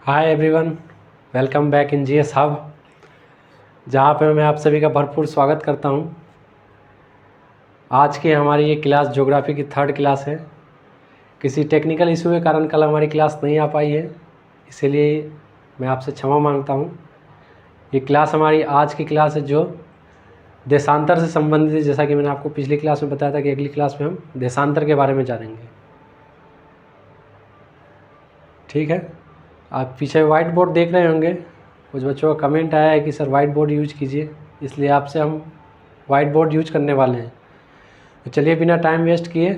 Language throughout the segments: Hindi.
Hi everyone, welcome back in GS hub, जहाँ पे मैं आप सभी का भरपूर स्वागत करता हूँ। आज की हमारी ये क्लास ज्योग्राफी की थर्ड क्लास है। किसी टेक्निकल इशू के कारण कल हमारी क्लास नहीं आ पाई है, इसीलिए मैं आपसे क्षमा मांगता हूँ। ये क्लास हमारी आज की क्लास है जो देशांतर से संबंधित है। जैसा कि मैंने आपको पिछली क्लास में बताया था कि अगली क्लास में हम देशांतर के बारे में जानेंगे। ठीक है, आप पीछे वाइट बोर्ड देख रहे होंगे। कुछ बच्चों का कमेंट आया है कि सर वाइट बोर्ड यूज कीजिए, इसलिए आपसे हम वाइट बोर्ड यूज करने वाले हैं। तो चलिए बिना टाइम वेस्ट किए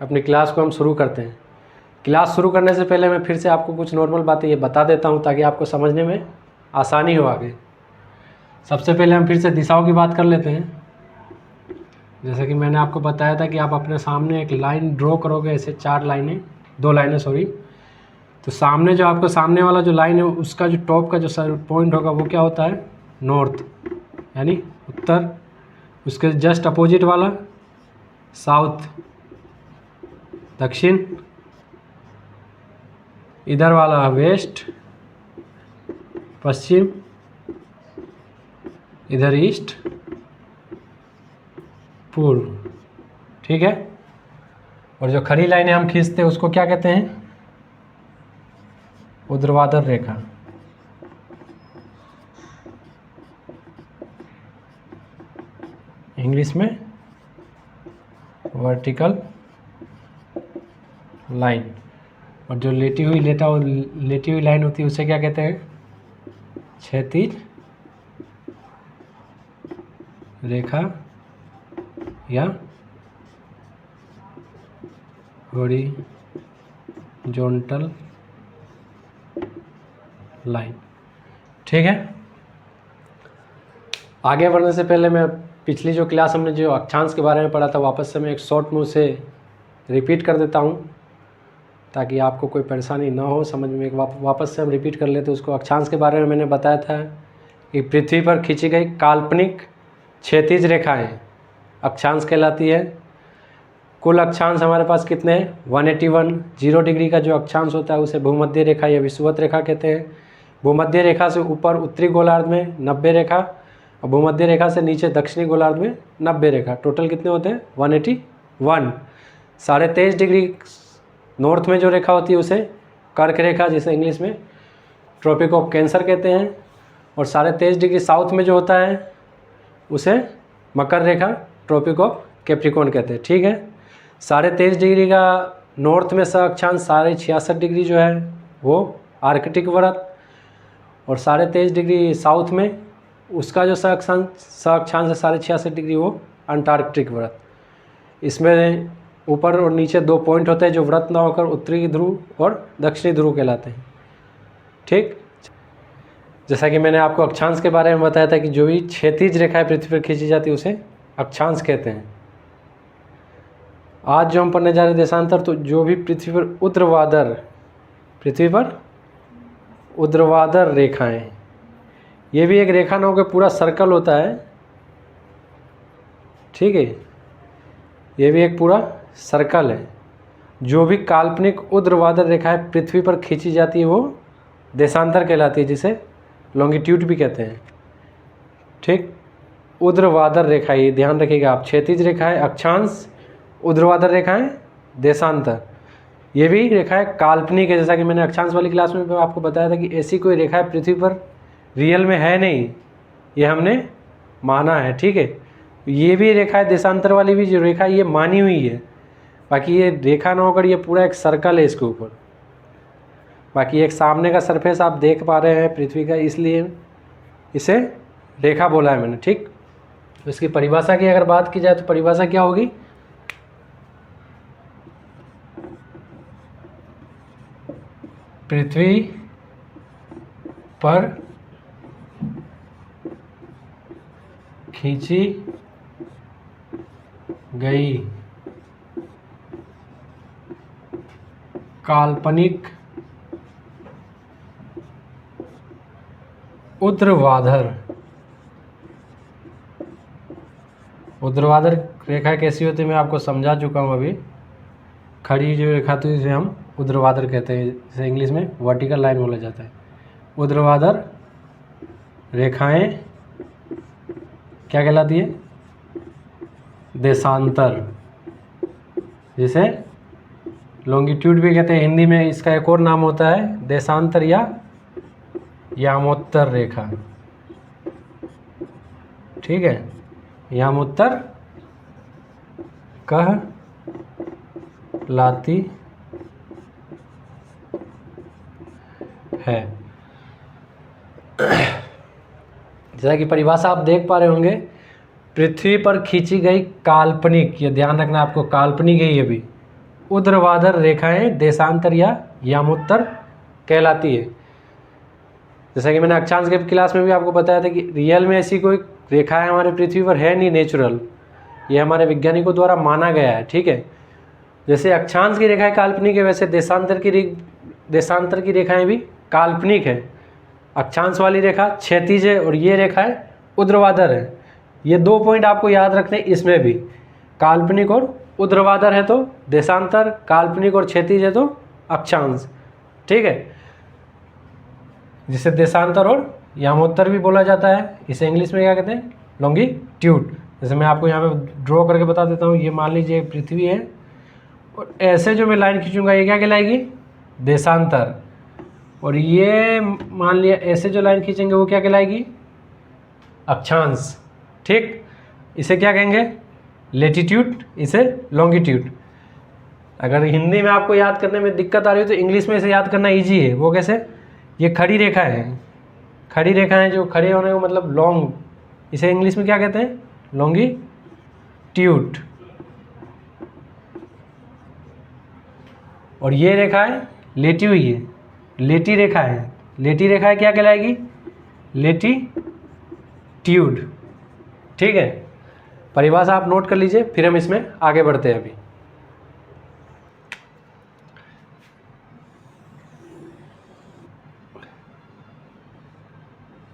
अपनी क्लास को हम शुरू करते हैं। क्लास शुरू करने से पहले मैं फिर से आपको कुछ नॉर्मल बातें ये बता देता हूँ ताकि आपको समझने में आसानी हो आगे। सबसे पहले हम फिर से दिशाओं की बात कर लेते हैं। जैसा कि मैंने आपको बताया था कि आप अपने सामने एक लाइन ड्रॉ करोगे, ऐसे दो लाइनें तो सामने जो आपको सामने वाला जो लाइन है उसका जो टॉप का जो पॉइंट होगा वो क्या होता है? नॉर्थ, यानी उत्तर। उसके जस्ट अपोजिट वाला साउथ, दक्षिण। इधर वाला वेस्ट, पश्चिम। इधर ईस्ट, पूर्व। ठीक है, और जो खड़ी लाइनें हम खींचते हैं उसको क्या कहते हैं? ऊर्ध्वाधर रेखा। इंग्लिश में वर्टिकल लाइन। और जो लेटी हुई लाइन होती है उसे क्या कहते हैं? क्षैतिज रेखा या हॉरिजॉन्टल लाइन। ठीक है, आगे बढ़ने से पहले मैं पिछली जो क्लास हमने जो अक्षांश के बारे में पढ़ा था वापस से मैं एक शॉर्ट में उसे रिपीट कर देता हूँ ताकि आपको कोई परेशानी ना हो समझ में। एक वापस से हम रिपीट कर लेते। उसको अक्षांश के बारे में मैंने बताया था कि पृथ्वी पर खींची गई काल्पनिक क्षैतिज रेखाएं अक्षांश कहलाती है। कुल अक्षांश हमारे पास कितने हैं? 181। 0 डिग्री का जो अक्षांश होता है उसे भूमध्य रेखा या विषुवत रेखा कहते हैं। भूमध्य रेखा से ऊपर उत्तरी गोलार्ध में 90 रेखा और भूमध्य रेखा से नीचे दक्षिणी गोलार्ध में 90 रेखा। टोटल कितने होते हैं? 181। 23.5 डिग्री नॉर्थ में जो रेखा होती है उसे कर्क रेखा, जिसे इंग्लिश में ट्रॉपिक ऑफ कैंसर कहते हैं। और 23.5 डिग्री साउथ में जो होता है उसे मकर रेखा, ट्रॉपिक ऑफ कैप्रिकॉर्न कहते हैं। ठीक है, 23.5 डिग्री का नॉर्थ में स अक्षांश 66.5 डिग्री जो है वो आर्कटिक व्रत, और 23.5 डिग्री साउथ में उसका जो स अक्षांश है 66.5 डिग्री वो अंटार्कटिक व्रत। इसमें ऊपर और नीचे 2 पॉइंट होते हैं जो व्रत ना होकर उत्तरी ध्रुव और दक्षिणी ध्रुव कहलाते हैं। ठीक, जैसा कि मैंने आपको अक्षांश के बारे में बताया था कि जो भी क्षैतिज रेखाएं पृथ्वी पर खींची जाती है उसे अक्षांश कहते हैं। आज जो हम पढ़ने जा रहे हैं देशांतर, तो जो भी पृथ्वी पर ऊर्ध्वाधर रेखाएं, ये भी एक रेखा ना होकर पूरा सर्कल होता है। ठीक है, ये भी एक पूरा सर्कल है। जो भी काल्पनिक ऊर्ध्वाधर रेखाएं पृथ्वी पर खींची जाती है वो देशांतर कहलाती है, जिसे लॉन्गिट्यूड भी कहते हैं। ठीक, ऊर्ध्वाधर रेखा, ये ध्यान रखिएगा आप। क्षैतिज रेखाएं अक्षांश, ऊर्ध्वाधर रेखाएं देशांतर। ये भी रेखाएं काल्पनिक है। जैसा कि मैंने अक्षांश वाली क्लास में आपको बताया था कि ऐसी कोई रेखाएं पृथ्वी पर रियल में है नहीं, ये हमने माना है। ठीक है, ये भी रेखाएं देशांतर वाली भी जो रेखा ये मानी हुई है, बाकी ये रेखा ना होकर ये पूरा एक सर्कल है इसके ऊपर। बाकी एक सामने का सरफेस आप देख पा रहे हैं पृथ्वी का, इसलिए इसे रेखा बोला है मैंने। ठीक, तो इसकी परिभाषा की अगर बात की जाए तो परिभाषा क्या होगी? पृथ्वी पर खींची गई काल्पनिक ऊर्ध्वाधर रेखा कैसी होती है मैं आपको समझा चुका हूँ अभी। खड़ी जो रेखा थी उसे हम ऊर्ध्वाधर कहते हैं, जैसे इंग्लिश में वर्टिकल लाइन बोला जाता है। ऊर्ध्वाधर रेखाएं क्या कहलाती है? देशांतर, जिसे लॉन्गिट्यूड भी कहते हैं। हिंदी में इसका एक और नाम होता है देशांतर या यामोत्तर रेखा। ठीक है, यामोत्तर कहलाती है। जैसा कि परिभाषा आप देख पा रहे होंगे, पृथ्वी पर खींची गई काल्पनिक, ये ध्यान रखना आपको, काल्पनिक है ये भी, ऊर्ध्वाधर रेखाएं देशांतर या यामोत्तर कहलाती है। जैसा कि मैंने अक्षांश के क्लास में भी आपको बताया था कि रियल में ऐसी कोई रेखाएं हमारे पृथ्वी पर है नहीं नेचुरल, ये हमारे वैज्ञानिकों द्वारा माना गया है। ठीक है, जैसे अक्षांश की रेखाएं काल्पनिक है, वैसे देशांतर की रेखाएं भी काल्पनिक है। अक्षांश वाली रेखा क्षैतिज है और ये रेखाएं ऊर्ध्वाधर है। ये 2 पॉइंट आपको याद रखने, इसमें भी काल्पनिक और ऊर्ध्वाधर है तो देशांतर, काल्पनिक और क्षैतिज है तो अक्षांश। ठीक है, जिसे देशांतर और यामोत्तर भी बोला जाता है। इसे इंग्लिश में क्या कहते हैं? लॉन्गिट्यूड। जैसे मैं आपको यहाँ पे ड्रॉ करके बता देता हूँ, ये मान लीजिए पृथ्वी है और ऐसे जो मैं लाइन खींचूंगा ये क्या कहलाएगी? देशांतर। और ये मान लिया ऐसे जो लाइन खींचेंगे वो क्या कहलाएगी? अक्षांश। ठीक, इसे क्या कहेंगे? लेटीट्यूड, इसे लॉन्गिट्यूड। अगर हिंदी में आपको याद करने में दिक्कत आ रही हो तो इंग्लिश में इसे याद करना ईजी है। वो कैसे? ये खड़ी रेखा है, खड़ी रेखा है जो खड़े होने को मतलब लॉन्ग, इसे इंग्लिश में क्या कहते हैं? लॉन्गिट्यूड। और ये रेखा है लेटी हुई है, लेटी रेखा है, लेटी रेखा है क्या कहलाएगी? लेटीट्यूड। ठीक है, परिभाषा आप नोट कर लीजिए, फिर हम इसमें आगे बढ़ते हैं। अभी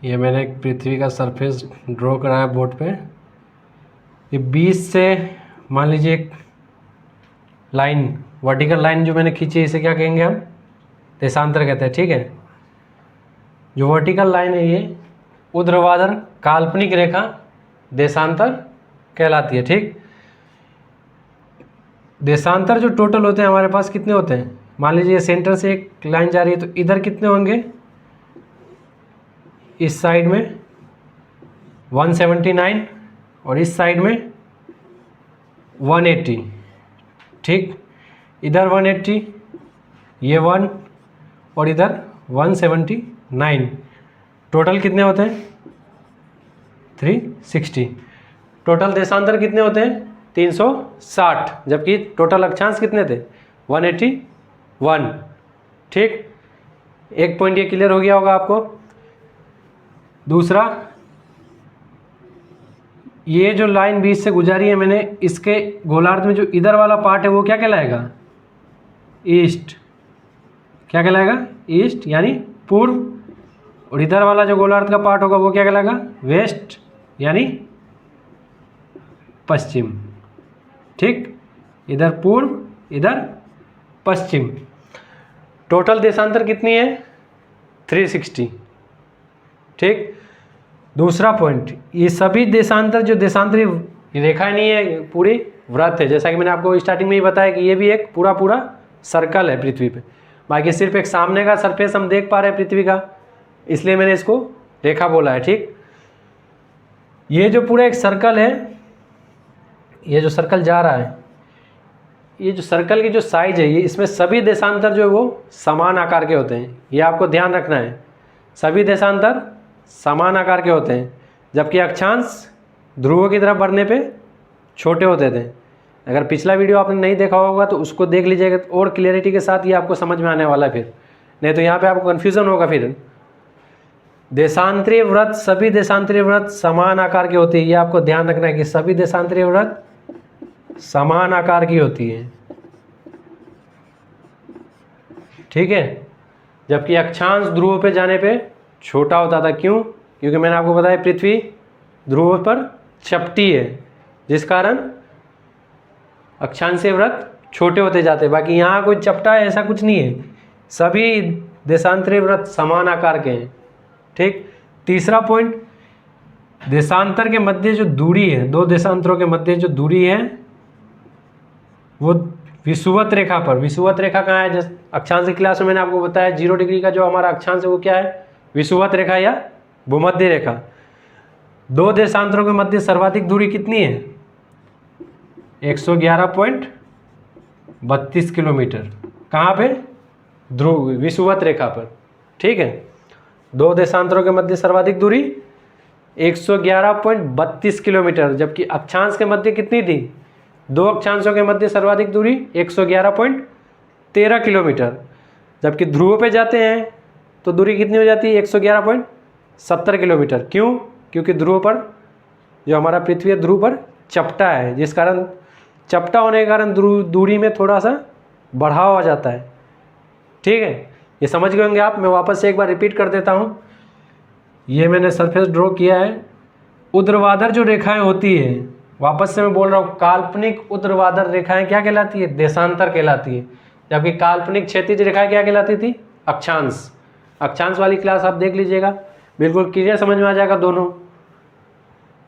ये मैंने एक पृथ्वी का सरफेस ड्रॉ कराया बोर्ड पे। ये 20 से मान लीजिए एक लाइन, वर्टिकल लाइन जो मैंने खींची है, इसे क्या कहेंगे हम? देशांतर कहते हैं। ठीक है, जो वर्टिकल लाइन है ये ऊर्ध्वाधर काल्पनिक रेखा देशांतर कहलाती है। ठीक, देशांतर जो टोटल होते हैं हमारे पास कितने होते हैं? मान लीजिए सेंटर से एक लाइन जा रही है तो इधर कितने होंगे? इस साइड में 179 और इस साइड में 180। ठीक, इधर 180, ये 1 और इधर 179, टोटल कितने होते हैं? 360। टोटल देशांतर कितने होते हैं? 360, जबकि टोटल अक्षांश कितने थे? 181। ठीक, एक पॉइंट ये क्लियर हो गया होगा आपको। दूसरा, ये जो लाइन बीच से गुजारी है मैंने, इसके गोलार्ध में जो इधर वाला पार्ट है वो क्या कहलाएगा? ईस्ट। क्या कहलाएगा? ईस्ट यानी पूर्व। और इधर वाला जो गोलार्ध का पार्ट होगा वो क्या कहलाएगा? वेस्ट यानी पश्चिम। ठीक, इधर पूर्व, इधर पश्चिम। टोटल देशांतर कितनी है? 360। ठीक, दूसरा पॉइंट, ये सभी देशांतर जो देशांतरी रेखा नहीं है, पूरी वृत्त है। जैसा कि मैंने आपको स्टार्टिंग में ही बताया कि ये भी एक पूरा पूरा सर्कल है पृथ्वी पे। बाकी सिर्फ एक सामने का सरफेस हम देख पा रहे हैं पृथ्वी का, इसलिए मैंने इसको रेखा बोला है। ठीक, ये जो पूरा एक सर्कल है, ये जो सर्कल जा रहा है, ये जो सर्कल की जो साइज है, ये इसमें सभी देशांतर जो है वो समान आकार के होते हैं। ये आपको ध्यान रखना है, सभी देशांतर समान आकार के होते हैं, जबकि अक्षांश ध्रुवों की तरफ बढ़ने पे छोटे होते थे। अगर पिछला वीडियो आपने नहीं देखा होगा तो उसको देख लीजिएगा, और क्लियरिटी के साथ ये आपको समझ में आने वाला है। फिर नहीं तो यहाँ पे आपको कन्फ्यूज़न होगा। फिर देशांतरीय वृत्त, सभी देशांतरीय वृत्त समान आकार की होती है। ये आपको ध्यान रखना है कि सभी देशांतरीय वृत्त समान आकार की होती है। ठीक है, जबकि अक्षांश ध्रुवों पे जाने पे छोटा होता था। क्यों? क्योंकि मैंने आपको बताया पृथ्वी ध्रुवों पर चपटी है, जिस कारण अक्षांशीय वृत्त छोटे होते जाते हैं। बाकी यहाँ कोई चपटा है ऐसा कुछ नहीं है, सभी देशांतरी वृत्त समान आकार के हैं। ठीक। तीसरा पॉइंट, देशांतर के मध्य जो दूरी है, दो देशांतरों के मध्य जो दूरी है वो विषुवत रेखा पर, विषुवत रेखा कहाँ है, जैसे अक्षांश की क्लास में मैंने आपको बताया 0 डिग्री का जो हमारा अक्षांश है वो क्या है, विषुवत रेखा या भूमध्य रेखा। दो देशांतरों के मध्य सर्वाधिक दूरी कितनी है, 111.32 किलोमीटर। कहाँ पे, ध्रुव विषुवत रेखा पर। ठीक है, दो देशांतरों के मध्य सर्वाधिक दूरी 111.32 किलोमीटर, जबकि अक्षांश के मध्य कितनी थी, दो अक्षांशों के मध्य सर्वाधिक दूरी 111.13 किलोमीटर। जबकि ध्रुव पे जाते हैं तो दूरी कितनी हो जाती है, 111.70 किलोमीटर। क्यों, क्योंकि ध्रुव पर जो हमारा पृथ्वी है ध्रुव पर चपटा है, जिस कारण चपटा होने के कारण दूरी में थोड़ा सा बढ़ाव आ जाता है। ठीक है, ये समझ गए होंगे आप। मैं वापस से एक बार रिपीट कर देता हूँ। ये मैंने सरफेस ड्रॉ किया है। ऊर्ध्वाधर जो रेखाएं होती है, वापस से मैं बोल रहा हूँ, काल्पनिक ऊर्ध्वाधर रेखाएं क्या कहलाती है, देशांतर कहलाती है। जबकि काल्पनिक क्षैतिज रेखाएं क्या कहलाती थी, अक्षांश। अक्षांश वाली क्लास आप देख लीजिएगा, बिल्कुल क्लियर समझ में आ जाएगा दोनों।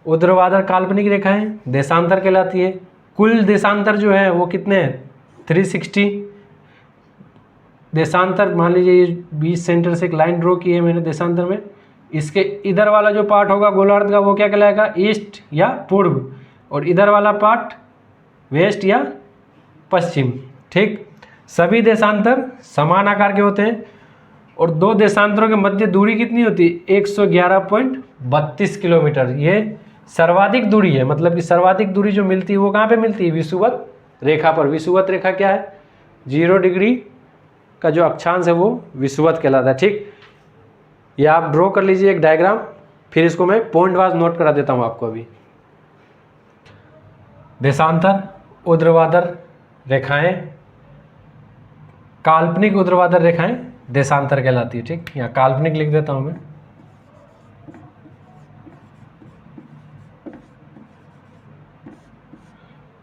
ऊर्ध्वाधर काल्पनिक रेखाएं देशांतर कहलाती है। कुल देशांतर जो है वो कितने हैं, 360 देशांतर। मान लीजिए 20 सेंटर से एक लाइन ड्रॉ की है मैंने देशांतर में, इसके इधर वाला जो पार्ट होगा गोलार्ध का वो क्या कहलाएगा, ईस्ट या पूर्व, और इधर वाला पार्ट वेस्ट या पश्चिम। ठीक, सभी देशांतर समान आकार के होते हैं और दो देशांतरों के मध्य दूरी कितनी होती है, 111.32 किलोमीटर। ये सर्वाधिक दूरी है, मतलब कि सर्वाधिक दूरी जो मिलती है वो कहाँ पे मिलती है, विषुवत रेखा पर। विषुवत रेखा क्या है, 0 डिग्री का जो अक्षांश है वो विषुवत कहलाता है। ठीक, ये आप ड्रॉ कर लीजिए एक डायग्राम, फिर इसको मैं पॉइंट वाइज नोट करा देता हूँ आपको। अभी देशांतर, ऊर्ध्वाधर रेखाएं, काल्पनिक ऊर्ध्वाधर रेखाएं देशांतर कहलाती है। ठीक, यहाँ काल्पनिक लिख देता हूँ मैं।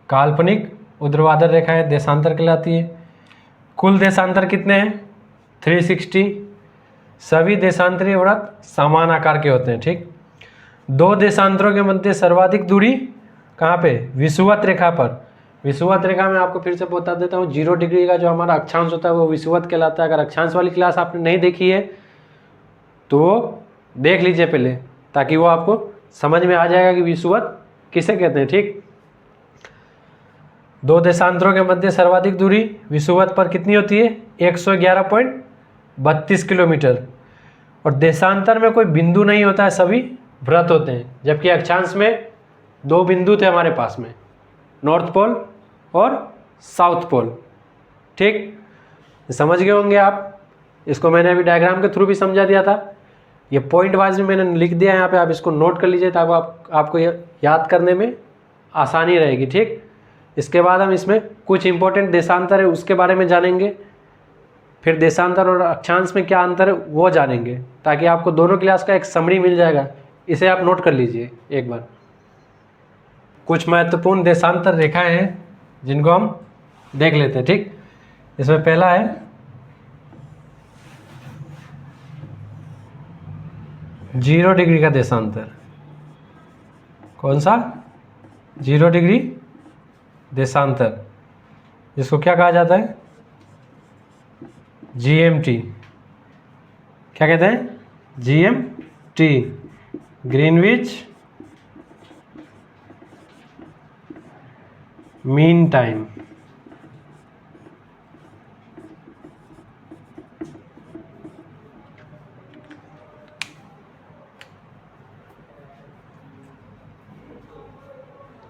काल्पनिक ऊर्ध्वाधर रेखाएं देशांतर कहलाती है। कुल देशांतर कितने हैं, 360। सभी देशांतरीय वृत्त समान आकार के होते हैं। ठीक, दो देशांतरों के मध्य सर्वाधिक दूरी कहाँ पे, विषुवत रेखा पर। विषुवत रेखा में आपको फिर से बता देता हूँ, 0 डिग्री का जो हमारा अक्षांश होता है वो विषुवत कहलाता है। अगर अक्षांश वाली क्लास आपने नहीं देखी है तो वो देख लीजिए पहले, ताकि वो आपको समझ में आ जाएगा कि विषुवत किसे कहते हैं। ठीक, दो देशांतरों के मध्य सर्वाधिक दूरी विषुवत पर कितनी होती है, 111.32 किलोमीटर। और देशांतर में कोई बिंदु नहीं होता है, सभी वृत्त होते हैं। जबकि अक्षांश में दो बिंदु थे हमारे पास में, नॉर्थ पोल और साउथ पोल। ठीक, समझ गए होंगे आप। इसको मैंने अभी डायग्राम के थ्रू भी समझा दिया था। ये पॉइंट वाइज भी मैंने लिख दिया है यहाँ पे, आप इसको नोट कर लीजिए ताकि आपको याद करने में आसानी रहेगी। ठीक, इसके बाद हम इसमें कुछ इंपॉर्टेंट देशांतर है उसके बारे में जानेंगे, फिर देशांतर और अक्षांश में क्या अंतर है वो जानेंगे, ताकि आपको दोनों क्लास का एक समरी मिल जाएगा। इसे आप नोट कर लीजिए एक बार। कुछ महत्वपूर्ण देशांतर रेखाएं हैं जिनको हम देख लेते हैं। ठीक, इसमें पहला है 0 डिग्री का देशांतर। कौन सा, 0 डिग्री देशांतर, जिसको क्या कहा जाता है, GMT। क्या कहते हैं, GMT, ग्रीनविच मीन टाइम।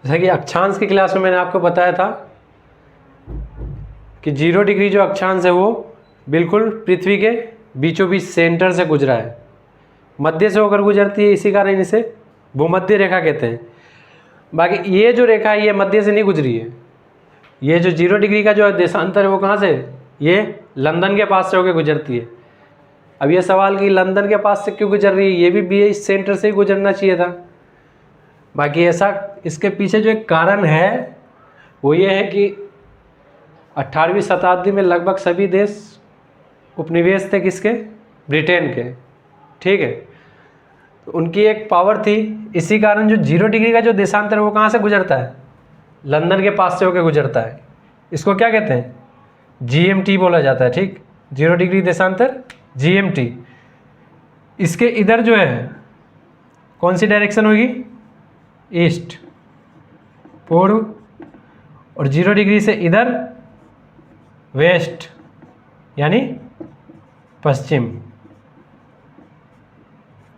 जैसा कि अक्षांश की क्लास में मैंने आपको बताया था कि 0 डिग्री जो अक्षांश है वो बिल्कुल पृथ्वी के बीचों बीच सेंटर से गुजरा है, मध्य से होकर गुजरती है, इसी कारण इसे भूमध्य रेखा कहते हैं। बाकी ये जो रेखा है ये मध्य से नहीं गुजरी है। ये जो 0 डिग्री का जो देशांतर है वो कहाँ से, ये लंदन के पास से होकर गुजरती है। अब ये सवाल कि लंदन के पास से क्यों गुजर रही है, ये भी बीच सेंटर से ही गुजरना चाहिए था। बाकी ऐसा इसके पीछे जो एक कारण है वो ये है कि 18वीं शताब्दी में लगभग सभी देश उपनिवेश थे किसके? ब्रिटेन के। ठीक है, तो उनकी एक पावर थी। इसी कारण जो 0 डिग्री का जो देशांतर है वो कहाँ से गुजरता है? लंदन के पास से होकर गुजरता है। इसको क्या कहते हैं? GMT बोला जाता है। ठीक, 0 डिग्री देशांतर GMT। इसके इधर जो है कौन सी डायरेक्शन होगी? ईस्ट, पूर्व, और 0 डिग्री से इधर वेस्ट यानी पश्चिम।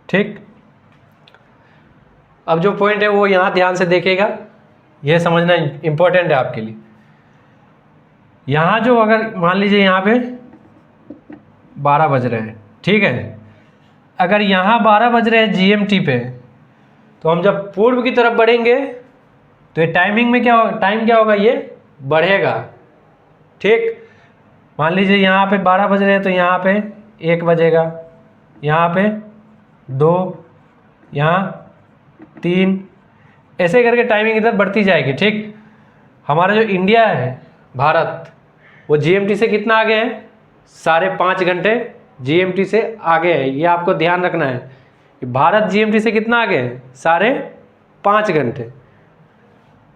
ठीक, अब जो पॉइंट है वो यहाँ ध्यान से देखिएगा, यह समझना इंपॉर्टेंट है आपके लिए। यहाँ जो अगर मान लीजिए यहाँ पे 12 बज रहे हैं, ठीक है, अगर यहाँ 12 बज रहे हैं GMT पे, तो हम जब पूर्व की तरफ बढ़ेंगे तो ये टाइमिंग में टाइम क्या होगा? ये बढ़ेगा। ठीक, मान लीजिए यहाँ पे 12 बज रहे हैं तो यहाँ पे 1 बजेगा, यहाँ पे 2, यहाँ 3, ऐसे करके टाइमिंग इधर बढ़ती जाएगी। ठीक, हमारा जो इंडिया है, भारत, वो GMT से कितना आगे है? 5.5 घंटे GMT से आगे है। ये आपको ध्यान रखना है कि भारत GMT से कितना आगे है? 5.5 घंटे।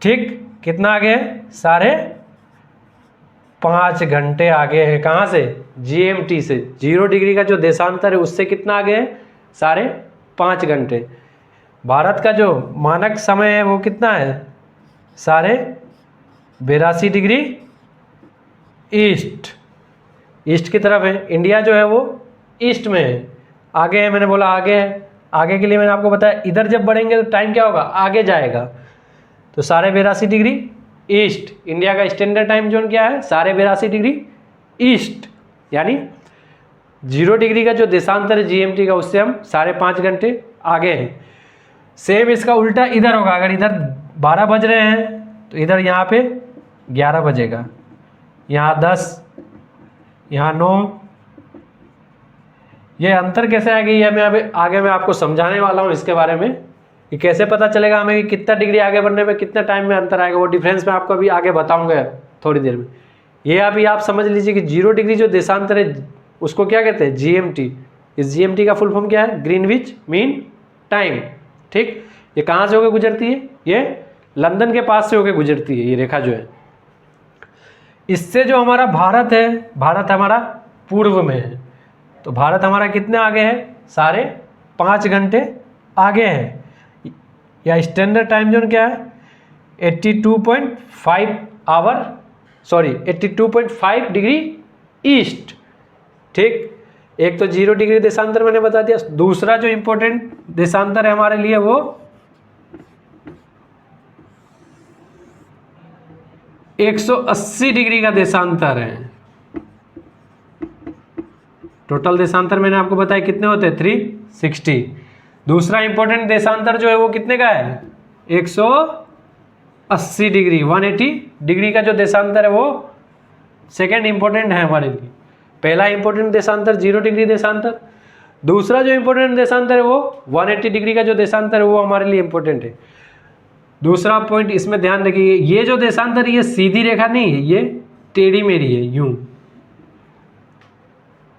ठीक, कितना आगे है? 5.5 घंटे आगे है। कहाँ से? GMT से। 0 डिग्री का जो देशांतर है उससे कितना आगे है? 5.5 घंटे। भारत का जो मानक समय है वो कितना है? 82.5 डिग्री ईस्ट की तरफ है। इंडिया जो है वो ईस्ट में है, आगे है। मैंने बोला आगे है। आगे के लिए मैंने आपको बताया इधर जब बढ़ेंगे तो टाइम क्या होगा? आगे जाएगा। तो 82.5 डिग्री ईस्ट। इंडिया का स्टैंडर्ड टाइम जोन क्या है? 82.5 डिग्री ईस्ट, यानी 0 डिग्री का जो देशांतर है GMT का, उससे हम 5.5 घंटे आगे हैं। सेम इसका उल्टा इधर होगा। अगर इधर 12 बज रहे हैं तो इधर यहाँ पे 11 बजेगा, यहाँ 10, यहाँ 9। ये अंतर कैसे आएगी ये मैं अभी आगे मैं आपको समझाने वाला हूँ इसके बारे में, कि कैसे पता चलेगा हमें कि कितना डिग्री आगे बढ़ने में कितना टाइम में अंतर आएगा। वो डिफरेंस मैं आपको अभी आगे बताऊंगा थोड़ी देर में। ये अभी आप समझ लीजिए कि 0 डिग्री जो देशांतर है उसको क्या कहते हैं? GMT। इस GMT का फुल फॉर्म क्या है? Greenwich mean time. ठीक, ये कहाँ से होकर गुजरती है? ये लंदन के पास से होकर गुजरती है, ये रेखा जो है। इससे जो हमारा भारत है, भारत हमारा पूर्व में है, तो भारत हमारा कितने आगे है? 5.5 घंटे आगे है। या स्टैंडर्ड टाइम जोन क्या है? 82.5 डिग्री ईस्ट। ठीक, एक तो 0 डिग्री देशांतर मैंने बता दिया। दूसरा जो इंपॉर्टेंट देशांतर है हमारे लिए वो 180 डिग्री का देशांतर है। टोटल देशांतर मैंने आपको बताया कितने होते हैं? 360। दूसरा इंपॉर्टेंट देशांतर जो है वो कितने का है? 180 डिग्री। 180 डिग्री का जो देशांतर है वो सेकेंड इंपॉर्टेंट है हमारे लिए। पहला इंपॉर्टेंट देशांतर 0 डिग्री देशांतर। दूसरा जो इंपॉर्टेंट देशांतर है वो 180 डिग्री का जो देशांतर है वो हमारे लिए इंपॉर्टेंट है। दूसरा पॉइंट इसमें ध्यान रखिए, ये जो देशांतर है ये सीधी रेखा नहीं है, ये टेढ़ी मेढ़ी है, यूं।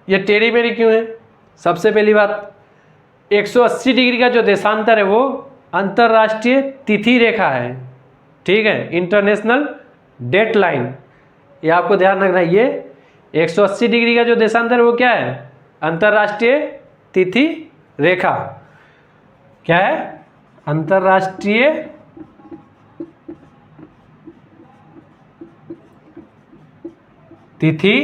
ये टेढ़ी मेढ़ी क्यों है? सबसे पहली बात, 180 डिग्री का जो देशांतर है वो अंतरराष्ट्रीय तिथि रेखा है। ठीक है, इंटरनेशनल डेट लाइन। ये आपको ध्यान रखना है। ये 180 डिग्री का जो देशांतर है वो क्या है? अंतरराष्ट्रीय तिथि रेखा। क्या है? अंतरराष्ट्रीय तिथि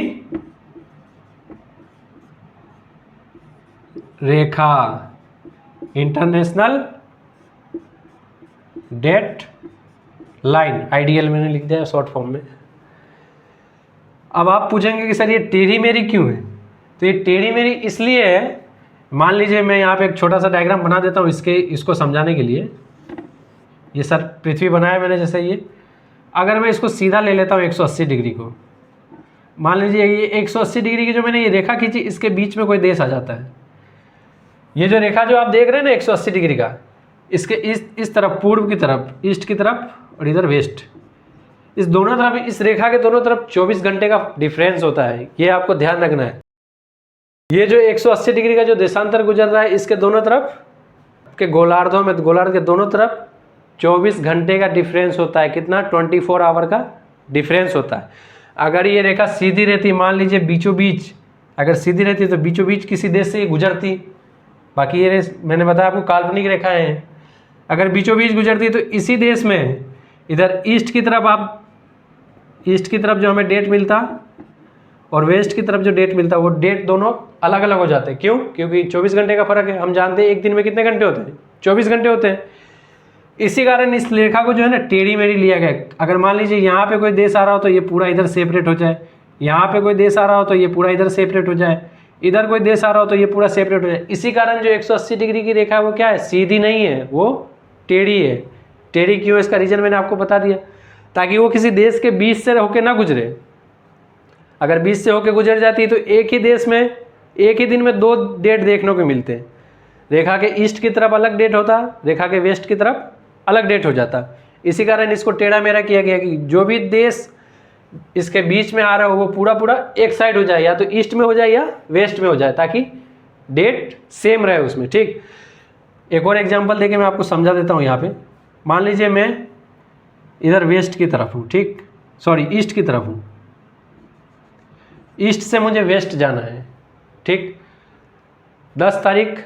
रेखा, इंटरनेशनल डेट लाइन। IDL मैंने लिख दिया शॉर्ट फॉर्म में। अब आप पूछेंगे कि सर ये टेढ़ी मेढ़ी क्यों है? तो ये टेढ़ी मेढ़ी इसलिए है, मान लीजिए मैं यहाँ पे एक छोटा सा डायग्राम बना देता हूँ इसको समझाने के लिए। ये सर पृथ्वी बनाया मैंने, जैसे ये अगर मैं इसको सीधा ले लेता हूँ 180 डिग्री को, मान लीजिए ये 180 डिग्री की जो मैंने ये रेखा खींची, इसके बीच में कोई देश आ जाता है। ये जो रेखा जो आप देख रहे हैं ना 180 डिग्री का, इसके इस तरफ पूर्व की तरफ, ईस्ट की तरफ, और इधर वेस्ट, इस दोनों तरफ, इस रेखा के दोनों तरफ 24 घंटे का डिफरेंस होता है, ये आपको ध्यान रखना है। ये जो 180 डिग्री का जो देशांतर गुजर रहा है, इसके दोनों तरफ के गोलार्धों में, गोलार्ध के दोनों तरफ 24 घंटे का डिफरेंस होता है। कितना? 24 आवर का डिफरेंस होता है। अगर ये रेखा सीधी रहती, मान लीजिए बीचों बीच, अगर सीधी रहती तो बीचों बीच किसी देश से ये गुजरती, बाकी ये मैंने बताया आपको काल्पनिक रेखाएं हैं। अगर बीचों बीच गुजरती तो इसी देश में इधर ईस्ट की तरफ, आप ईस्ट की तरफ जो हमें डेट मिलता और वेस्ट की तरफ जो डेट मिलता, वो डेट दोनों अलग अलग हो जाते हैं। क्यों? क्योंकि 24 घंटे का फर्क है। हम जानते हैं एक दिन में कितने घंटे होते हैं? 24 घंटे होते हैं। इसी कारण इस रेखा को जो है ना टेढ़ी मेढ़ी लिया गया। अगर मान लीजिए यहाँ पे कोई देश आ रहा हो तो ये पूरा इधर सेपरेट हो जाए, यहाँ पे कोई देश आ रहा हो तो ये पूरा इधर सेपरेट हो जाए, इधर कोई देश आ रहा हो तो ये पूरा सेपरेट हो जाए। इसी कारण जो 180 डिग्री की रेखा है वो क्या है? सीधी नहीं है, वो टेढ़ी है। टेढ़ी क्यों? इसका रीजन मैंने आपको बता दिया, ताकि वो किसी देश के बीच से होकर ना गुजरे। अगर बीच से होकर गुजर जाती है तो एक ही देश में एक ही दिन में 2 डेट देखने को मिलते हैं। रेखा के ईस्ट की तरफ अलग डेट होता, रेखा के वेस्ट की तरफ अलग डेट हो जाता। इसी कारण इसको टेढ़ा मेढ़ा किया गया कि जो भी देश इसके बीच में आ रहा हो वो पूरा पूरा एक साइड हो जाए, या तो ईस्ट में हो जाए या वेस्ट में हो जाए, ताकि डेट सेम रहे उसमें। ठीक, एक और एग्जांपल देके मैं आपको समझा देता हूँ। यहाँ पे मान लीजिए मैं इधर वेस्ट की तरफ हूँ, ठीक, सॉरी ईस्ट की तरफ हूँ, ईस्ट से मुझे वेस्ट जाना है। ठीक, 10 तारीख,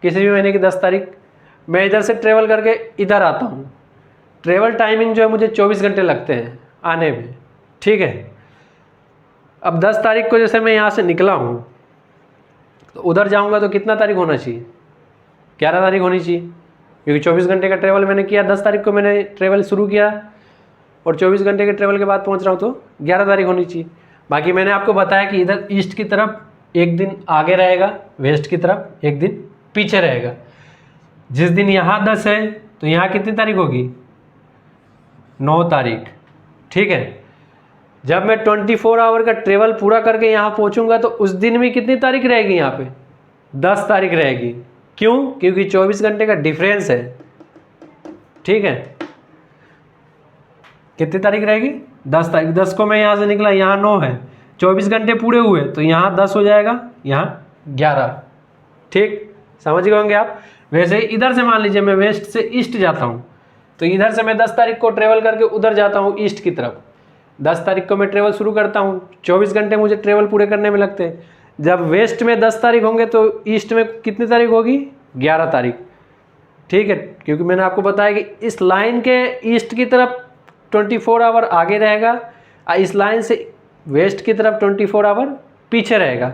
किसी भी महीने की 10 तारीख मैं इधर से ट्रेवल करके इधर आता हूँ। ट्रेवल टाइमिंग जो है मुझे 24 घंटे लगते हैं आने में। ठीक है, अब 10 तारीख को जैसे मैं यहाँ से निकला हूँ तो उधर जाऊँगा तो कितना तारीख होना चाहिए? 11 तारीख होनी चाहिए, क्योंकि 24 घंटे का ट्रेवल मैंने किया। 10 तारीख को मैंने ट्रेवल शुरू किया और 24 घंटे के ट्रेवल के बाद पहुँच रहा हूँ तो 11 तारीख होनी चाहिए। बाकी मैंने आपको बताया कि इधर ईस्ट की तरफ एक दिन आगे रहेगा, वेस्ट की तरफ एक दिन पीछे रहेगा। जिस दिन यहाँ 10 है तो यहाँ कितनी तारीख होगी? 9 तारीख। ठीक है, जब मैं 24 आवर का ट्रेवल पूरा करके यहाँ पहुँचूंगा तो उस दिन भी कितनी तारीख रहेगी? यहाँ पे 10 तारीख रहेगी। क्यों? क्योंकि 24 घंटे का डिफरेंस है। ठीक है, कितनी तारीख रहेगी? 10 तारीख। 10 को मैं यहाँ से निकला, यहाँ 9 है, 24 घंटे पूरे हुए तो यहाँ 10 हो जाएगा, यहाँ 11। ठीक, समझ गए होंगे आप। वैसे ही इधर से मान लीजिए मैं वेस्ट से ईस्ट जाता हूँ तो इधर से मैं 10 तारीख को ट्रेवल करके उधर जाता हूँ ईस्ट की तरफ। 10 तारीख को मैं ट्रेवल शुरू करता हूँ, 24 घंटे मुझे ट्रेवल पूरे करने में लगते हैं। जब वेस्ट में 10 तारीख होंगे तो ईस्ट में कितनी तारीख होगी? 11 तारीख। ठीक है, क्योंकि मैंने आपको बताया कि इस लाइन के ईस्ट की तरफ 24 आवर आगे रहेगा और इस लाइन से वेस्ट की तरफ 24 आवर पीछे रहेगा।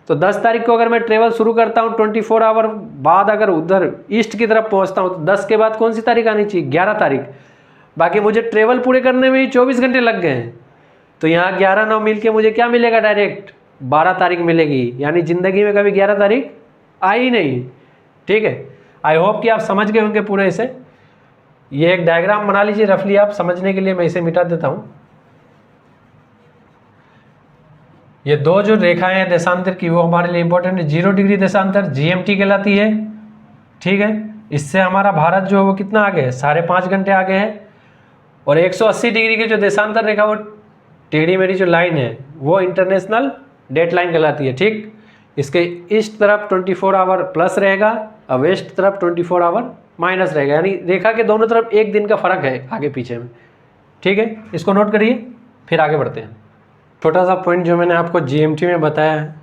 तो 10 तारीख को अगर मैं ट्रेवल शुरू करता हूँ 24 आवर बाद अगर उधर ईस्ट की तरफ पहुँचता हूँ तो 10 के बाद कौन सी तारीख आनी चाहिए? 11 तारीख। बाकी मुझे ट्रेवल पूरे करने में ही 24 घंटे लग गए हैं, तो यहाँ 11 9 मिल के मुझे क्या मिलेगा? डायरेक्ट 12 तारीख मिलेगी। यानी ज़िंदगी में कभी 11 तारीख आई नहीं। ठीक है, आई होप कि आप समझ गए होंगे पूरे इसे। ये एक डायग्राम बना लीजिए रफली आप समझने के लिए। मैं इसे मिटा देता हूँ। ये 2 जो रेखाएं हैं देशांतर की वो हमारे लिए इंपॉर्टेंट है। 0 डिग्री देशांतर GMT कहलाती है। ठीक है, इससे हमारा भारत जो है वो कितना आगे है? 5.5 घंटे आगे है। और 180 डिग्री की जो देशांतर रेखा वो टेढ़ी मेढ़ी जो लाइन है वो इंटरनेशनल डेट लाइन कहलाती है। ठीक, इसके ईस्ट तरफ 24 आवर प्लस रहेगा और वेस्ट तरफ 24 आवर माइनस रहेगा। यानी रेखा के दोनों तरफ एक दिन का फर्क है आगे पीछे में। ठीक है, इसको नोट करिए, फिर आगे बढ़ते हैं। छोटा सा पॉइंट जो मैंने आपको GMT में बताया है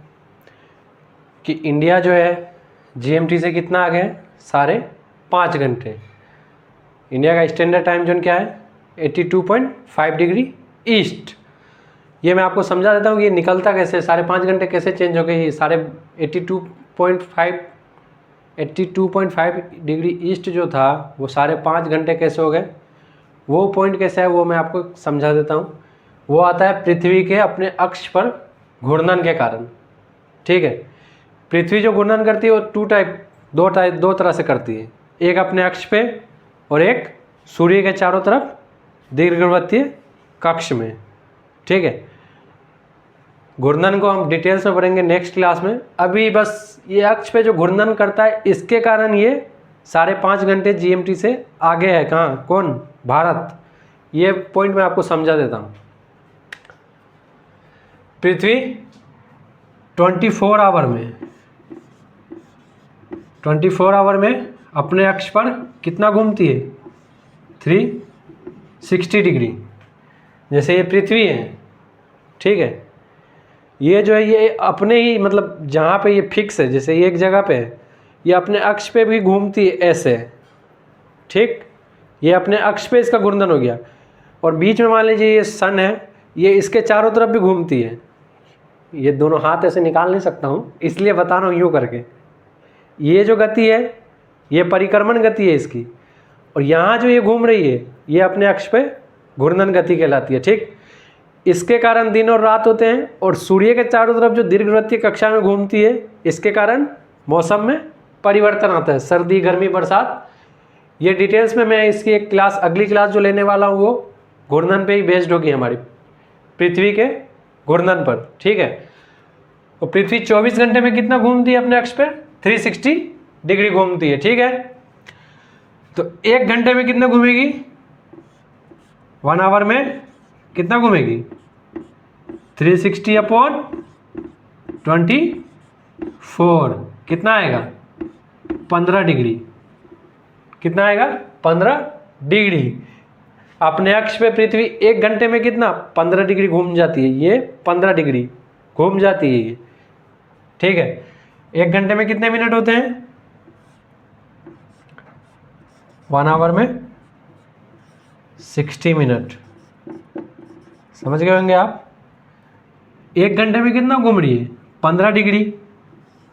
कि इंडिया जो है GMT से कितना आगे है? 5.5 घंटे। इंडिया का स्टैंडर्ड टाइम जोन क्या है? 82.5 डिग्री ईस्ट। ये मैं आपको समझा देता हूँ कि ये निकलता कैसे, 5.5 घंटे कैसे चेंज हो गए। 82.5 डिग्री ईस्ट जो था वो 5.5 घंटे कैसे हो गए, वो पॉइंट कैसे है वो मैं आपको समझा देता हूँ। वो आता है पृथ्वी के अपने अक्ष पर घूर्णन के कारण। ठीक है, पृथ्वी जो घूर्णन करती है वो दो तरह से करती है। एक अपने अक्ष पे और एक सूर्य के चारों तरफ दीर्घवृत्तीय कक्ष में। ठीक है, घूर्णन को हम डिटेल्स में पढ़ेंगे नेक्स्ट क्लास में। अभी बस ये अक्ष पे जो घूर्णन करता है इसके कारण ये 5.5 घंटे GMT से आगे है। कहाँ? कौन? भारत। ये पॉइंट मैं आपको समझा देता हूँ। पृथ्वी 24 आवर में अपने अक्ष पर कितना घूमती है? 360 डिग्री। जैसे ये पृथ्वी है, ठीक है, ये जो है ये अपने ही मतलब जहाँ पे ये फिक्स है, जैसे ये एक जगह पे है, ये अपने अक्ष पे भी घूमती है ऐसे, ठीक, ये अपने अक्ष पे इसका घूर्णन हो गया। और बीच में मान लीजिए ये सन है, ये इसके चारों तरफ भी घूमती है। ये दोनों हाथ ऐसे निकाल नहीं सकता हूँ, इसलिए बता रहा हूँ यूँ करके। ये जो गति है ये परिक्रमण गति है इसकी, और यहाँ जो ये घूम रही है ये अपने अक्ष पे घूर्णन गति कहलाती है, ठीक। इसके कारण दिन और रात होते हैं, और सूर्य के चारों तरफ जो दीर्घवृत्तीय कक्षा में घूमती है इसके कारण मौसम में परिवर्तन आता है, सर्दी, गर्मी, बरसात। ये डिटेल्स में मैं इसकी एक क्लास, अगली क्लास जो लेने वाला हूँ वो घूर्णन पे ही बेस्ड होगी, हमारी पृथ्वी के घूर्णन पर, ठीक है। और पृथ्वी 24 घंटे में कितना घूमती है अपने अक्ष पे? 360 डिग्री घूमती है, ठीक है। तो 1 घंटे में कितना घूमेगी? 1 आवर में कितना घूमेगी? 360/24, कितना आएगा? 15 डिग्री। कितना आएगा? 15 डिग्री। अपने अक्ष पे पृथ्वी 1 घंटे में कितना? 15 डिग्री घूम जाती है, ये 15 डिग्री घूम जाती है ये, ठीक है। 1 घंटे में कितने मिनट होते हैं? 1 आवर में 60 मिनट। समझ गए होंगे आप? 1 घंटे में कितना घूम रही है? 15 डिग्री,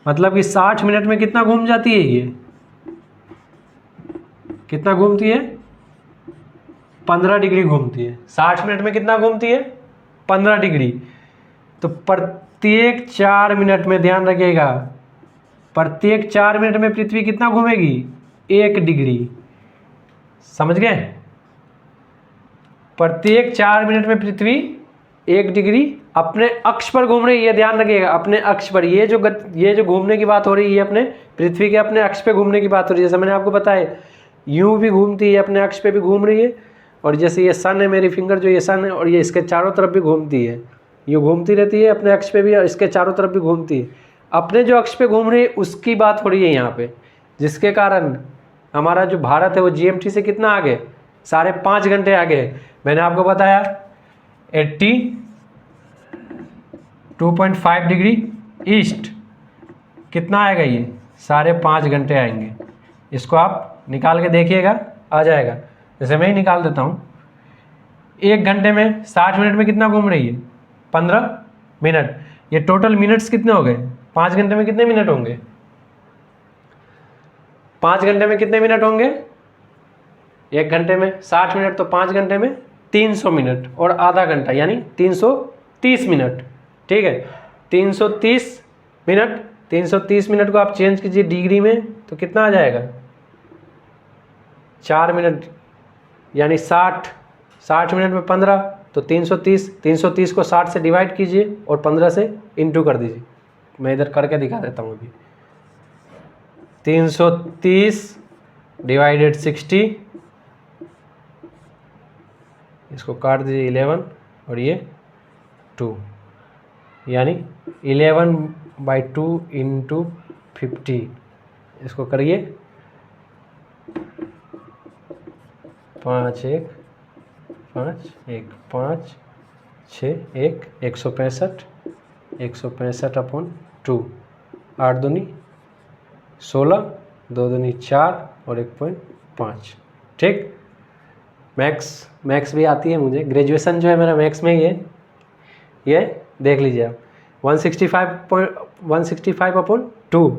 मतलब कि 60 मिनट में कितना घूम जाती है ये? कितना घूमती है? 15 डिग्री घूमती है। 60 मिनट में कितना घूमती है? 15 डिग्री। तो प्रत्येक 4 मिनट में, ध्यान रखिएगा, प्रत्येक 4 मिनट में पृथ्वी कितना घूमेगी? 1 डिग्री। समझ गए? प्रत्येक 4 मिनट में पृथ्वी 1 डिग्री अपने अक्ष पर घूम रही है, ध्यान रखिएगा, अपने अक्ष पर। ये जो घूमने की बात हो रही है, अपने पृथ्वी के अपने अक्ष पे घूमने की बात हो रही है। जैसे मैंने आपको बताया, यूं भी घूमती है, अपने अक्ष पे भी घूम रही है, और जैसे ये सन है, मेरी फिंगर जो ये सन है, और ये इसके चारों तरफ भी घूमती है, यूँ घूमती रहती है अपने अक्ष पे भी, और इसके चारों तरफ भी घूमती है। अपने जो अक्ष पे घूम रही है उसकी बात हो रही है यहाँ पे, जिसके कारण हमारा जो भारत है वो GMT से कितना आगे? 5.5 घंटे आगे है। मैंने आपको बताया 82.5 डिग्री ईस्ट, कितना आएगा ये? 5.5 घंटे आएंगे। इसको आप निकाल के देखिएगा, आ जाएगा। जैसे मैं ही निकाल देता हूँ। 1 घंटे में 60 मिनट में कितना घूम रही है? 15 मिनट। ये टोटल मिनट्स कितने हो गए? 5 घंटे में कितने मिनट होंगे? 5 घंटे में कितने मिनट होंगे? 1 घंटे में 60 मिनट, तो 5 घंटे में 300 मिनट, और आधा घंटा यानी 330 मिनट, ठीक है। 330 मिनट, 330 मिनट को आप चेंज कीजिए डिग्री में, तो कितना आ जाएगा? 4 मिनट यानी 60 मिनट में 15, तो 330 को 60 से डिवाइड कीजिए और 15 से इंटू कर दीजिए। मैं इधर करके दिखा देता हूँ अभी। 330 डिवाइडेड 60, इसको काट दीजिए 11 और ये 2, यानी 11/2 इंटू 50। इसको करिए 5 1 5 1 5 6 1 165 165/2, 8 दूनी 16, 2 दूनी 4 और 1.5, ठीक। मैथ्स भी आती है मुझे, ग्रेजुएशन जो है मेरा मैथ्स में ही है। ये देख लीजिए आप, 165/2,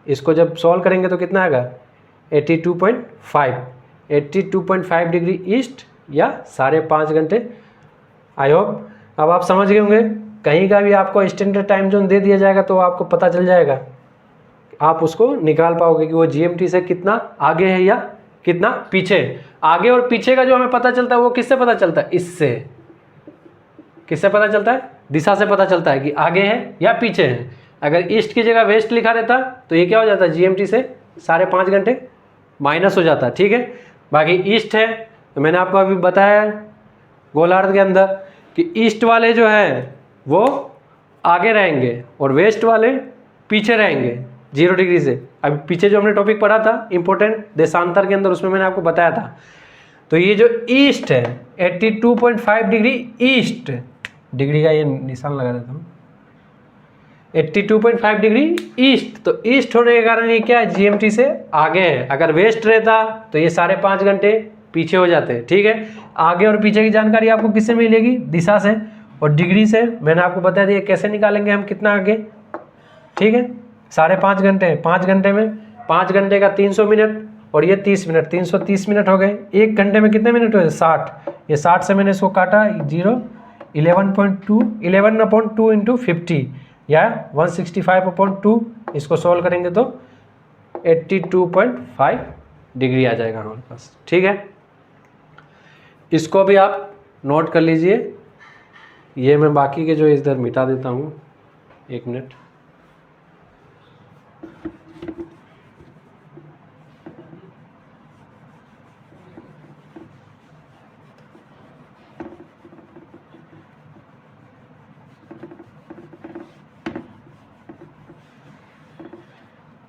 इसको जब सॉल्व करेंगे तो कितना आएगा? 82.5 डिग्री ईस्ट या 5.5 घंटे। आई होप अब आप समझ गए होंगे। कहीं का भी आपको स्टैंडर्ड टाइम जोन दे दिया जाएगा तो आपको पता चल जाएगा, आप उसको निकाल पाओगे कि वो GMT से कितना आगे है या कितना पीछे है। आगे और पीछे का जो हमें पता चलता है वो किससे पता चलता है? इससे। किससे पता चलता है? दिशा से पता चलता है कि आगे है या पीछे है। अगर ईस्ट की जगह वेस्ट लिखा रहता तो ये क्या हो जाता है? GMT से 5.5 घंटे माइनस हो जाता है, ठीक है। बाकी ईस्ट है तो मैंने आपको अभी बताया गोलार्ध के अंदर कि ईस्ट वाले जो हैं वो आगे रहेंगे और वेस्ट वाले पीछे रहेंगे 0 डिग्री से। अभी पीछे जो हमने टॉपिक पढ़ा था इंपॉर्टेंट देशांतर के अंदर, उसमें मैंने आपको बताया था। तो ये जो ईस्ट है 82.5 डिग्री ईस्ट, डिग्री का ये निशान लगा देता हूँ, 82.5 डिग्री ईस्ट। तो ईस्ट होने के कारण ये क्या है, GMT से आगे है। अगर वेस्ट रहता तो ये 5.5 घंटे पीछे हो जाते हैं। ठीक है, आगे और पीछे की जानकारी आपको किससे मिलेगी, दिशा से और डिग्री से। मैंने आपको बता दिया कैसे निकालेंगे हम कितना आगे। ठीक है, 5.5 घंटे, 5 घंटे में 5 घंटे का 300 मिनट और ये 30 मिनट, 330 मिनट हो गए। 1 घंटे में कितने मिनट हुए, 60। ये 60 से मैंने इसको काटा 11.2 इंटू 50 या 165/2, इसको सॉल्व करेंगे तो 82.5 डिग्री आ जाएगा हमारे पास। ठीक है, इसको भी आप नोट कर लीजिए। ये मैं बाकी के जो इधर मिटा देता हूँ, 1 मिनट।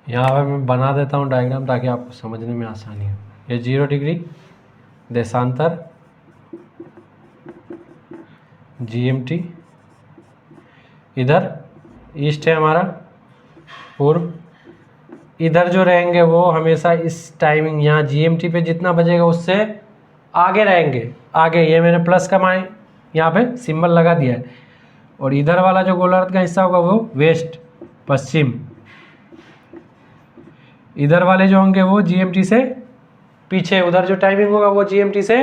यहाँ पर मैं बना देता हूँ डायग्राम ताकि आपको समझने में आसानी हो। ये 0 डिग्री देशांतर GMT, इधर ईस्ट है हमारा पूर्व, इधर जो रहेंगे वो हमेशा इस टाइमिंग यहाँ GMT पे जितना बजेगा उससे आगे रहेंगे, आगे। ये मैंने प्लस का मान यहाँ पे सिंबल लगा दिया है। और इधर वाला जो गोलार्ध का हिस्सा होगा वो वेस्ट, पश्चिम। इधर वाले जो होंगे वो GMT से पीछे, उधर जो टाइमिंग होगा वो GMT से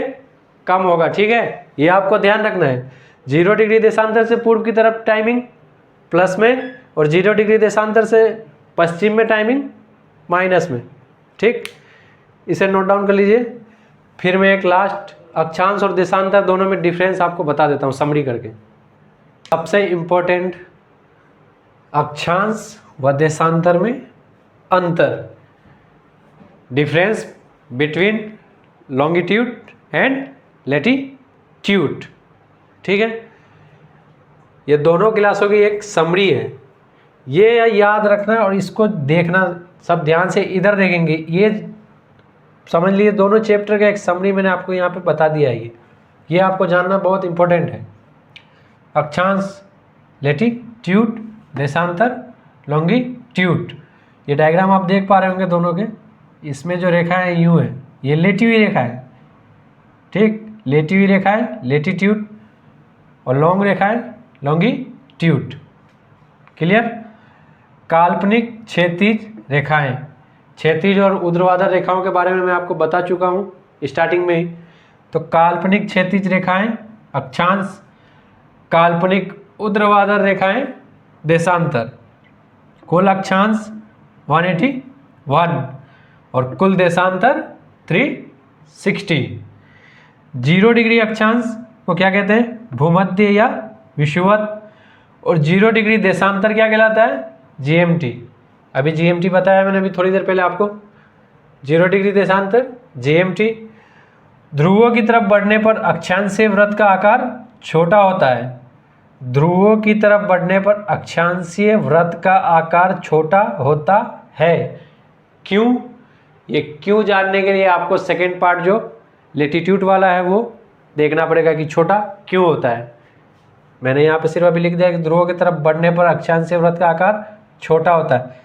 कम होगा। ठीक है, ये आपको ध्यान रखना है। 0 डिग्री देशांतर से पूर्व की तरफ टाइमिंग प्लस में और 0 डिग्री देशांतर से पश्चिम में टाइमिंग माइनस में। ठीक, इसे नोट डाउन कर लीजिए। फिर मैं एक लास्ट अक्षांश और देशांतर दोनों में डिफरेंस आपको बता देता हूँ समरी करके। सबसे इम्पोर्टेंट, अक्षांश व देशांतर में अंतर, difference between longitude and latitude. ठीक है, ये दोनों क्लासों की एक समरी है, ये याद रखना और इसको देखना सब ध्यान से। इधर देखेंगे, ये समझ लिए दोनों चैप्टर का एक समरी मैंने आपको यहाँ पे बता दिया है। ये आपको जानना बहुत इंपॉर्टेंट है। अक्षांश लैटिट्यूड, देशांतर लॉन्गिट्यूड। ये डायग्राम आप देख पा रहे होंगे दोनों के, इसमें जो रेखा है यूँ है, ये लेटी हुई रेखा है। ठीक, लेटी हुई रेखा है लैटिट्यूड और लॉन्ग रेखा है लॉन्गिट्यूड। क्लियर। काल्पनिक क्षैतिज रेखाएं, क्षैतिज और ऊर्ध्वाधर रेखाओं के बारे में मैं आपको बता चुका हूँ स्टार्टिंग में ही। तो काल्पनिक क्षैतिज रेखाएं अक्षांश, काल्पनिक ऊर्ध्वाधर रेखाएं देशांतर। कुल अक्षांश 181 और कुल देशांतर 360। 0 डिग्री अक्षांश को क्या कहते हैं, भूमध्य या विषुवत। और 0 डिग्री देशांतर क्या कहलाता है, GMT। अभी GMT बताया मैंने अभी थोड़ी देर पहले आपको। 0 डिग्री देशांतर GMT। ध्रुवों की तरफ बढ़ने पर अक्षांशीय वृत्त का आकार छोटा होता है। ध्रुवों की तरफ बढ़ने पर अक्षांशीय वृत्त का आकार छोटा होता है। क्यों, ये क्यों जानने के लिए आपको सेकेंड पार्ट जो लैटिट्यूड वाला है वो देखना पड़ेगा कि छोटा क्यों होता है। मैंने यहाँ पे सिर्फ अभी लिख दिया कि ध्रुवों की तरफ बढ़ने पर अक्षांशीय वृत्त का आकार छोटा होता है।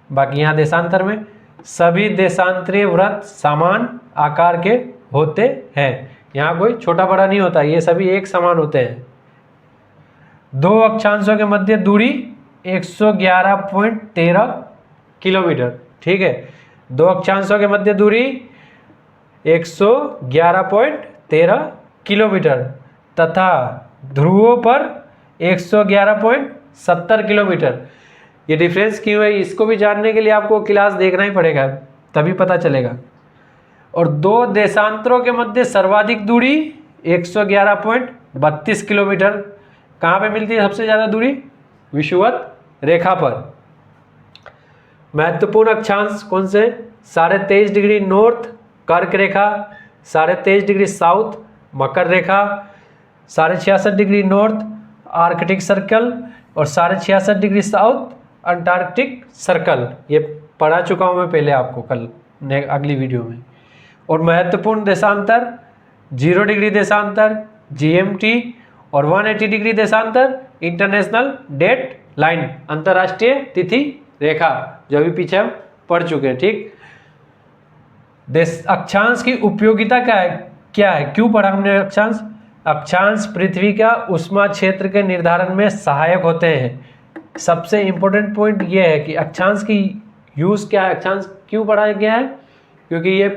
बाकी यहाँ देशांतर में सभी देशांतरीय वृत्त समान आकार के होते हैं। यहाँ कोई छोटा बड़ा नहीं होता, ये सभी एक समान होते हैं। दो अक्षांशों के मध्य दूरी 111.13 किलोमीटर। ठीक है, दो अक्षांशों के मध्य दूरी 111.13 किलोमीटर तथा ध्रुवों पर 111.70 किलोमीटर। ये डिफरेंस क्यों है, इसको भी जानने के लिए आपको क्लास देखना ही पड़ेगा, तभी पता चलेगा। और दो देशांतरों के मध्य सर्वाधिक दूरी 111.32 किलोमीटर। कहाँ पे मिलती है सबसे ज़्यादा दूरी, विषुवत रेखा पर। महत्वपूर्ण अक्षांश कौन से, 23.5 डिग्री नॉर्थ कर्क रेखा, 23.5 डिग्री साउथ मकर रेखा, 66.5 डिग्री नॉर्थ आर्कटिक सर्कल और 66.5 डिग्री साउथ अंटार्कटिक सर्कल। ये पढ़ा चुका हूँ मैं पहले आपको कल अगली वीडियो में। और महत्वपूर्ण देशांतर 0 डिग्री देशांतर GMT और 180 डिग्री देशांतर इंटरनेशनल डेट लाइन, अंतर्राष्ट्रीय तिथि रेखा, जो अभी पीछे हम पढ़ चुके हैं। ठीक, अक्षांश की उपयोगिता क्या है, क्यों पढ़ा हमने अक्षांश? अक्षांश पृथ्वी का उष्मा क्षेत्र के निर्धारण में सहायक होते हैं। सबसे इंपॉर्टेंट पॉइंट ये है कि अक्षांश की यूज क्या है, अक्षांश क्यों पढ़ाया गया है? क्योंकि ये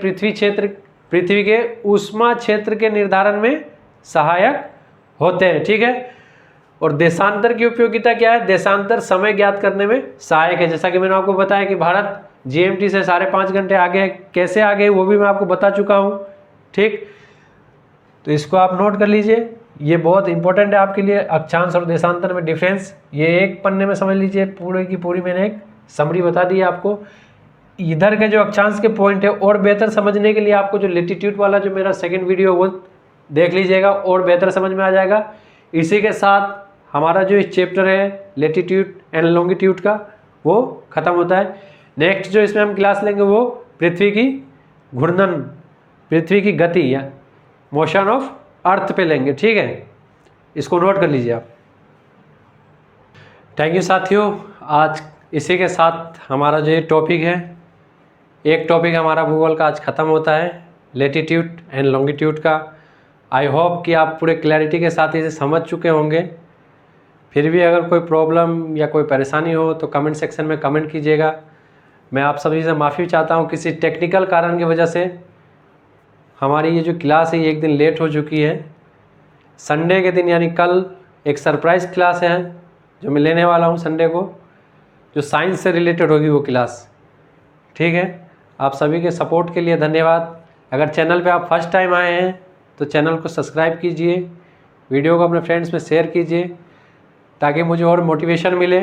पृथ्वी के उष्मा क्षेत्र के निर्धारण में सहायक होते हैं। ठीक है। और देशांतर की उपयोगिता क्या है? देशांतर समय ज्ञात करने में सहायक है। जैसा कि मैंने आपको बताया कि भारत GMT से 5.5 घंटे आगे है, कैसे आगे वो भी मैं आपको बता चुका हूँ। ठीक, तो इसको आप नोट कर लीजिए, ये बहुत इंपॉर्टेंट है आपके लिए। अक्षांश और देशांतर में डिफरेंस ये एक पन्ने में समझ लीजिए, पूरे की पूरी मैंने एक समरी बता दी है आपको। इधर के जो अक्षांश के पॉइंट है और बेहतर समझने के लिए आपको जो लेटीट्यूड वाला जो मेरा सेकंड वीडियो वो देख लीजिएगा, और बेहतर समझ में आ जाएगा। इसी के साथ हमारा जो इस चैप्टर है लेटीट्यूड एंड लॉन्गिट्यूड का वो ख़त्म होता है। नेक्स्ट जो इसमें हम क्लास लेंगे वो पृथ्वी की घूर्णन, पृथ्वी की गति या मोशन ऑफ अर्थ पे लेंगे। ठीक है, इसको नोट कर लीजिए आप। थैंक यू साथियों। आज इसी के साथ हमारा जो ये टॉपिक है, एक टॉपिक हमारा भूगोल का आज ख़त्म होता है, लेटीट्यूड एंड लॉन्गिट्यूड का। आई होप कि आप पूरे क्लैरिटी के साथ इसे समझ चुके होंगे। फिर भी अगर कोई प्रॉब्लम या कोई परेशानी हो तो कमेंट सेक्शन में कमेंट कीजिएगा। मैं आप सभी से माफ़ी चाहता हूँ, किसी टेक्निकल कारण की वजह से हमारी ये जो क्लास है ये एक दिन लेट हो चुकी है। संडे के दिन यानी कल एक सरप्राइज़ क्लास है जो मैं लेने वाला हूँ संडे को, जो साइंस से रिलेटेड होगी वो क्लास। ठीक है, आप सभी के सपोर्ट के लिए धन्यवाद। अगर चैनल पे आप फर्स्ट टाइम आए हैं तो चैनल को सब्सक्राइब कीजिए, वीडियो को अपने फ्रेंड्स में शेयर कीजिए, ताकि मुझे और मोटिवेशन मिले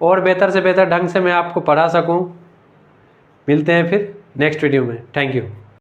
और बेहतर से बेहतर ढंग से मैं आपको पढ़ा सकूं। मिलते हैं फिर नेक्स्ट वीडियो में। Thank you.